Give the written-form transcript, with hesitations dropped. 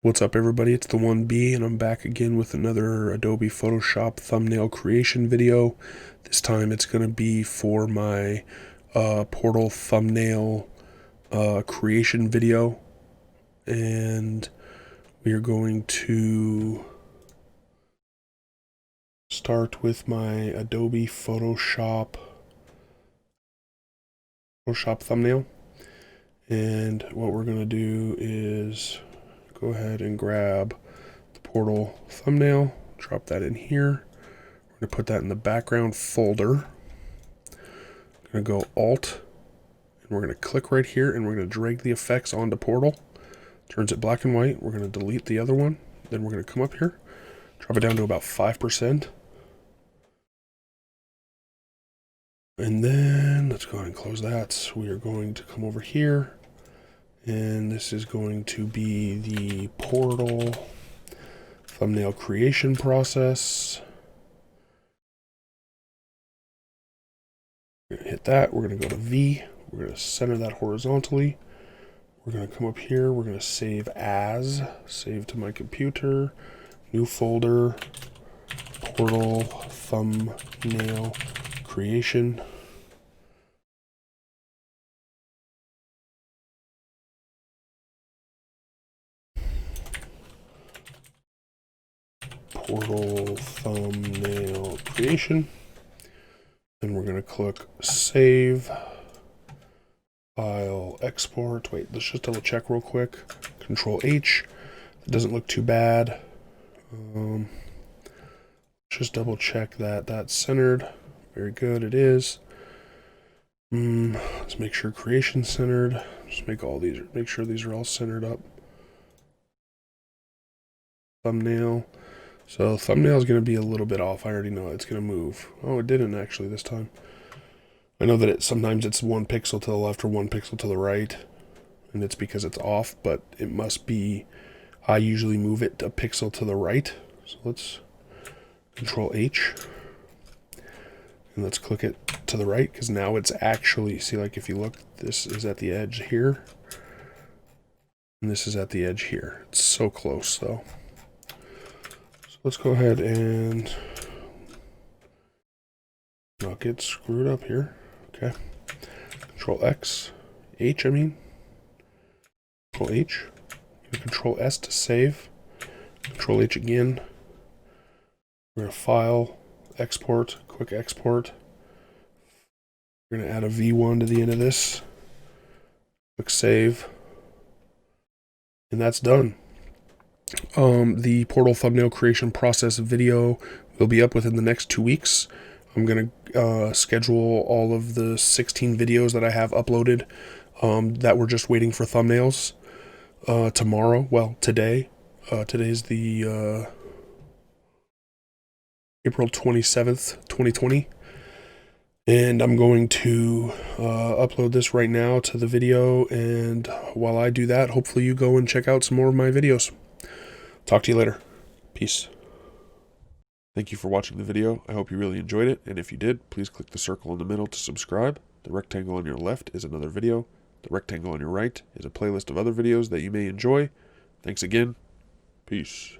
What's up, everybody? It's the 1B, and I'm back again with another Adobe Photoshop thumbnail creation video. This time it's going to be for my portal thumbnail creation video, and we are going to start with my Adobe Photoshop thumbnail. And what we're going to do is go ahead and grab the portal thumbnail, drop that in here. We're going to put that in the background folder. I'm going to go Alt, and we're going to click right here, and we're going to drag the effects onto portal. Turns it black and white. We're going to delete the other one. Then we're going to come up here, drop it down to about 5%. And then let's go ahead and close that. So we are going to come over here, and this is going to be the portal thumbnail creation process. We're going to hit that. We're going to go to V. We're going to center that horizontally. We're going to come up here. We're going to save as. Save to my computer. New folder. Portal thumbnail creation. Portal thumbnail creation. Then we're going to click Save, File, Export. Wait, let's just double check real quick. Control H. It doesn't look too bad. Just double check that that's centered. Very good, it is. Let's make sure creation's centered. Just make sure these are all centered up. Thumbnail. So thumbnail is going to be a little bit off. I already know it's going to move. Oh, it didn't actually this time. I know that sometimes it's 1 pixel to the left or 1 pixel to the right, and it's because it's off, but it must be, I usually move it a pixel to the right. So let's Control H, and let's click it to the right, because now it's actually, see, like if you look, this is at the edge here, and this is at the edge here. It's so close though. Let's go ahead and not get screwed up here. Okay. Control X, H, I mean. Control H. Control S to save. Control H again. We're going to file, export, quick export. We're going to add a V1 to the end of this. Click save. And that's done. The portal thumbnail creation process video will be up within the next 2 weeks. I'm going to schedule all of the 16 videos that I have uploaded that were just waiting for thumbnails tomorrow. Well, today. Today's the April 27th, 2020. And I'm going to upload this right now to the video. And while I do that, hopefully you go and check out some more of my videos. Talk to you later. Peace. Thank you for watching the video. I hope you really enjoyed it, and if you did, please click the circle in the middle to subscribe. The rectangle on your left is another video. The rectangle on your right is a playlist of other videos that you may enjoy. Thanks again. Peace.